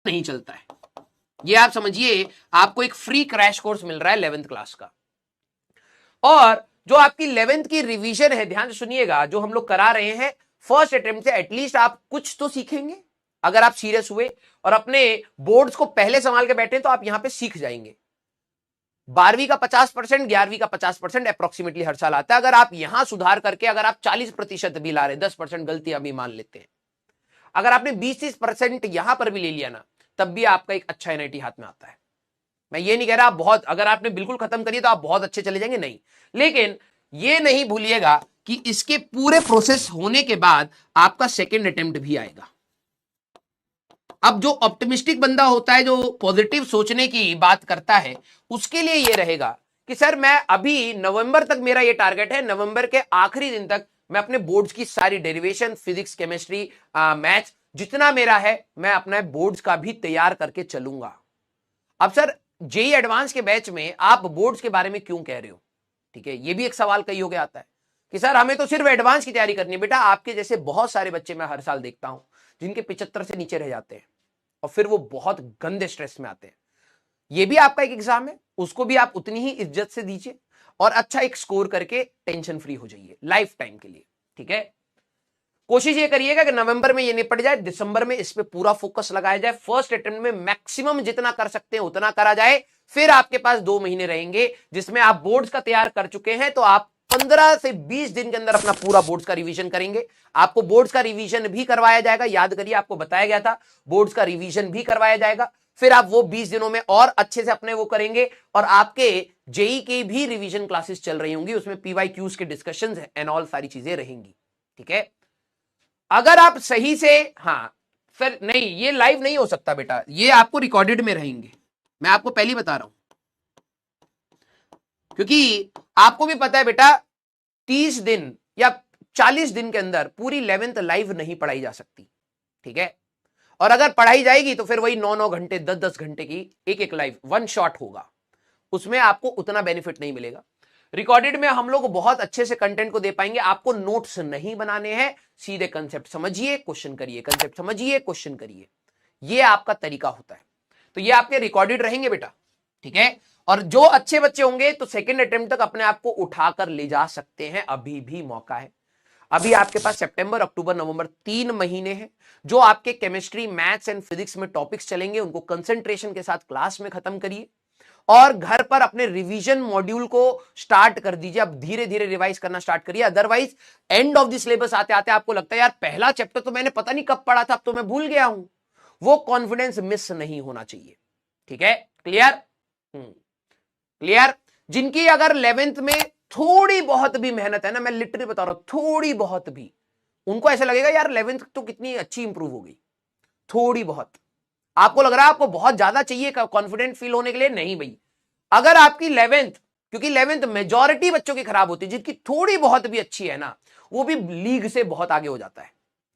नहीं चलता है। ये आप समझिए, आपको एक फ्री क्रैश कोर्स मिल रहा है 11th क्लास का। और जो आपकी 11th की रिवीजन है, ध्यान से सुनिएगा, जो हम लोग करा रहे हैं फर्स्ट अटेम्प्ट से एटलीस्ट आप कुछ तो सीखेंगे। अगर आप सीरियस हुए और अपने बोर्ड्स को पहले संभाल के बैठे तो आप यहां पे सीख जाएंगे। 12वीं का 50%, 11वीं का 50% अप्रोक्सीमेटली हर साल आता है। अगर आप यहां सुधार करके अगर आप 40% भी ला रहे, 10% गलतियां भी मान लेते हैं, अगर आपने 20-30% यहां पर भी ले लिया ना, तब भी आपका एक अच्छा एनआईटी हाथ में आता है। मैं ये नहीं कह रहा आप बहुत, अगर आपने बिल्कुल खत्म करिए तो आप बहुत अच्छे चले जाएंगे, नहीं, लेकिन ये नहीं भूलिएगा कि इसके पूरे प्रोसेस होने के बाद आपका सेकेंड अटेम्प्ट भी आएगा। अब जो ऑप्टिमिस्टिक बंदा होता है, जो पॉजिटिव सोचने की बात करता है, उसके लिए ये रहेगा कि सर मैं अभी नवंबर तक मेरा ये टारगेट है, नवंबर के आखिरी दिन तक मैं अपने बोर्ड्स की सारी डेरिवेशन, फिजिक्स, केमिस्ट्री, मैथ्स जितना मेरा है, मैं अपने बोर्ड्स का भी तैयार करके चलूंगा। अब सर जेई एडवांस के बैच में आप बोर्ड्स के बारे में क्यों कह रहे हो? ठीक है, ये भी एक सवाल कई हो गया आता है कि सर हमें तो सिर्फ एडवांस की तैयारी करनी है। बेटा, आपके जैसे बहुत सारे बच्चे मैं हर साल देखता हूं जिनके 75 से नीचे रह जाते हैं और फिर वो बहुत गंदे स्ट्रेस में आते हैं। ये भी आपका एक एग्जाम है, उसको भी आप उतनी ही इज्जत से दीजिए और अच्छा एक स्कोर करके टेंशन फ्री हो जाइए लाइफ टाइम के लिए। ठीक है, कोशिश ये करिएगा कि नवंबर में ये निपट जाए, दिसंबर में इस पे पूरा फोकस लगाया जाए, फर्स्ट अटेम्प्ट में मैक्सिमम जितना कर सकते हैं उतना करा जाए। फिर आपके पास 2 महीने रहेंगे जिसमें आप बोर्ड्स का तैयार कर चुके हैं, तो आप 15 से 20 दिन के अंदर अपना पूरा बोर्ड्स का रिवीजन करेंगे। आपको बोर्ड्स का रिवीजन भी करवाया जाएगा, याद करिए आपको बताया गया था बोर्ड्स का रिवीजन भी करवाया जाएगा। फिर आप वो 20 दिनों में और अच्छे से अपने वो करेंगे और आपके जेई के भी रिवीजन क्लासेस चल रही होंगी, उसमें पीवाईक्यूज के डिस्कशंस एंड ऑल सारी चीजें रहेंगी। ठीक है, अगर आप सही से, हाँ सर नहीं ये लाइव नहीं हो सकता बेटा, ये आपको रिकॉर्डेड में रहेंगे, मैं आपको पहले बता रहा हूं, क्योंकि आपको भी पता है बेटा 30 दिन या 40 दिन के अंदर पूरी 11th लाइव नहीं पढ़ाई जा सकती। ठीक है, और अगर पढ़ाई जाएगी तो फिर वही 9-9 घंटे 10-10 घंटे की एक लाइव वन शॉट होगा, उसमें आपको उतना बेनिफिट नहीं मिलेगा। रिकॉर्डेड में हम लोग बहुत अच्छे से कंटेंट को दे पाएंगे, आपको नोट्स नहीं बनाने हैं, सीधे कंसेप्ट समझिए क्वेश्चन करिए, कंसेप्ट समझिए क्वेश्चन करिए, ये आपका तरीका होता है। तो ये आपके रिकॉर्डेड रहेंगे बेटा। ठीक है, और जो अच्छे बच्चे होंगे तो सेकेंड अटेम्प्ट तक अपने आप को उठाकर ले जा सकते हैं, अभी भी मौका है। अभी आपके पास सितंबर, अक्टूबर, नवंबर 3 महीने हैं। जो आपके केमिस्ट्री, मैथ्स एंड फिजिक्स में टॉपिक्स चलेंगे उनको कंसंट्रेशन के साथ क्लास में खत्म करिए और घर पर अपने रिवीजन मॉड्यूल को स्टार्ट कर दीजिए। अब धीरे धीरे रिवाइज करना स्टार्ट करिए, otherwise end of the syllabus आते आते आपको लगता है यार पहला चैप्टर तो मैंने पता नहीं कब पढ़ा था, अब तो मैं भूल गया हूं। वो कॉन्फिडेंस मिस नहीं होना चाहिए। ठीक है, क्लियर? क्लियर? जिनकी अगर 11th में थोड़ी बहुत भी मेहनत है ना, मैं लिटरली बता रहा हूं, थोड़ी बहुत भी, उनको ऐसा लगेगा यार 11th तो कितनी अच्छी इंप्रूव हो गई। थोड़ी बहुत आपको लग रहा है आपको बहुत ज्यादा चाहिए कॉन्फिडेंट फील होने के लिए, नहीं भाई। अगर आपकी 11th, क्योंकि 11th मेजॉरिटी बच्चों की खराब होती है, जिनकी थोड़ी बहुत भी अच्छी है ना, वो भी लीग से बहुत आगे हो जाता है।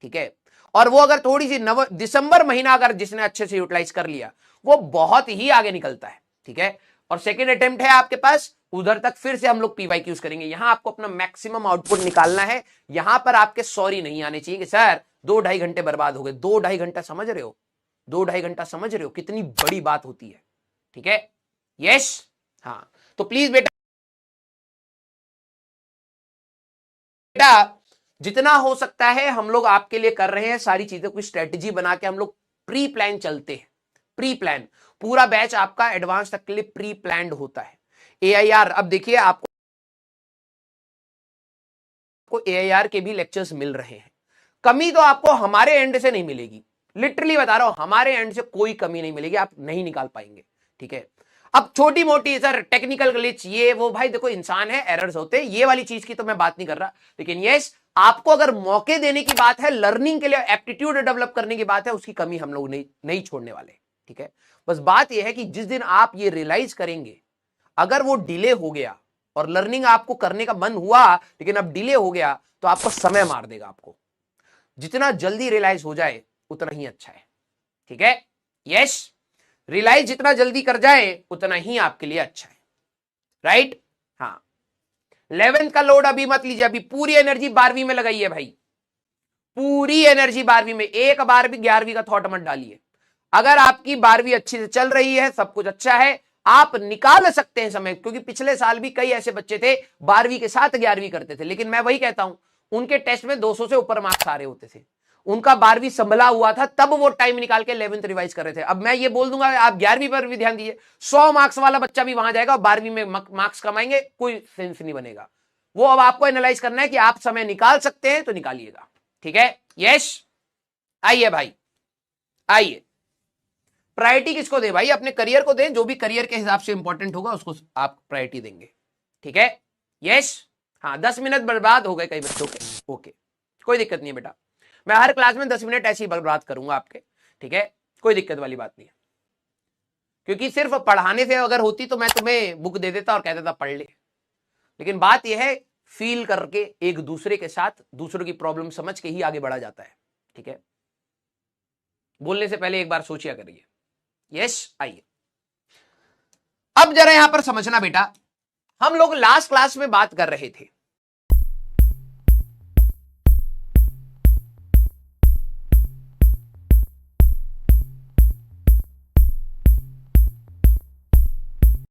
ठीक है, और वो अगर थोड़ी सी दिसंबर महीना अगर जिसने अच्छे से यूटिलाइज कर लिया, वो बहुत ही आगे निकलता है। ठीक है, और सेकेंड अटेम्प्ट है आपके पास, उधर तक फिर से हम लोग पीवाईक्यूज करेंगे। यहां आपको अपना मैक्सिमम आउटपुट निकालना है। यहां पर आपके सॉरी नहीं आने चाहिए कि सर 2-2.5 घंटे बर्बाद हो गए। 2-2.5 घंटा समझ रहे हो? 2-2.5 घंटा समझ रहे हो कितनी बड़ी बात होती है? ठीक है, यस, हाँ, तो प्लीज बेटा जितना हो सकता है हम लोग आपके लिए कर रहे हैं, सारी चीजों की स्ट्रेटेजी बना के हम लोग प्री प्लान चलते हैं। प्री प्लान, पूरा बैच आपका एडवांस तक के लिए प्री प्लान्ड होता है। एआईआर, अब देखिए आपको एआईआर के भी लेक्चर्स मिल रहे हैं। कमी तो आपको हमारे एंड से नहीं मिलेगी, लिटरली बता रहा हूं, हमारे एंड से कोई कमी नहीं मिलेगी, आप नहीं निकाल पाएंगे। ठीक है, अब छोटी मोटी सर टेक्निकल ग्लिच ये वो, भाई देखो इंसान है, एरर्स होते हैं, ये वाली चीज की तो मैं बात नहीं कर रहा, लेकिन यस आपको अगर मौके देने की बात है, लर्निंग के लिए एप्टीट्यूड डेवलप करने की बात है, उसकी कमी हम लोग नहीं छोड़ने वाले। ठीक है, बस बात यह है कि जिस दिन आप ये रियलाइज करेंगे, अगर वो डिले हो गया और लर्निंग आपको करने का मन हुआ लेकिन अब डिले हो गया, तो आपको समय मार देगा। आपको जितना जल्दी रियलाइज हो जाए उतना ही अच्छा है। ठीक है, यस, रियलाइज जितना जल्दी कर जाए उतना ही आपके लिए अच्छा है, राइट? हाँ, 11th का लोड अभी मत लीजिए, अभी पूरी एनर्जी 12वीं में लगाइए भाई, पूरी एनर्जी 12वीं में, एक बार भी 11वीं का थॉट मत डालिए। अगर आपकी 12वीं अच्छी से चल रही है, सब कुछ अच्छा है, आप निकाल सकते हैं समय, क्योंकि पिछले साल भी कई ऐसे बच्चे थे 12वीं के साथ 11वीं करते थे, लेकिन मैं वही कहता हूं उनके टेस्ट में 200 से ऊपर मार्क्स आ रहे होते थे, उनका 12वीं संभला हुआ था, तब वो टाइम निकाल के 11th रिवाइज कर रहे थे। अब मैं ये बोल दूंगा आप 11वीं पर भी ध्यान दीजिए, 100 मार्क्स वाला बच्चा भी वहां जाएगा और 12वीं में मार्क्स कमाएंगे, कोई सेंस नहीं बनेगा। वो अब आपको एनालाइज करना है कि आप समय निकाल सकते हैं तो निकालिएगा। ठीक है, यस। आइए भाई, आइए, प्रायोरिटी किसको दे भाई? अपने करियर को दें, जो भी करियर के हिसाब से इंपॉर्टेंट होगा उसको आप प्रायोरिटी देंगे। ठीक है, यस। हाँ, 10 मिनट बर्बाद हो गए कई बच्चों के, ओके, कोई दिक्कत नहीं है बेटा, मैं हर क्लास में 10 मिनट ऐसे ही बर्बाद करूंगा आपके। ठीक है, कोई दिक्कत वाली बात नहीं है, क्योंकि सिर्फ पढ़ाने से अगर होती तो मैं तुम्हें बुक दे देता और कहता था पढ़ ले, लेकिन बात यह है फील करके एक दूसरे के साथ दूसरों की प्रॉब्लम समझ के ही आगे बढ़ा जाता है। ठीक है, बोलने से पहले एक बार सोचिया करिए। यस, आइए, अब जरा यहां पर समझना बेटा, हम लोग लास्ट क्लास में बात कर रहे थे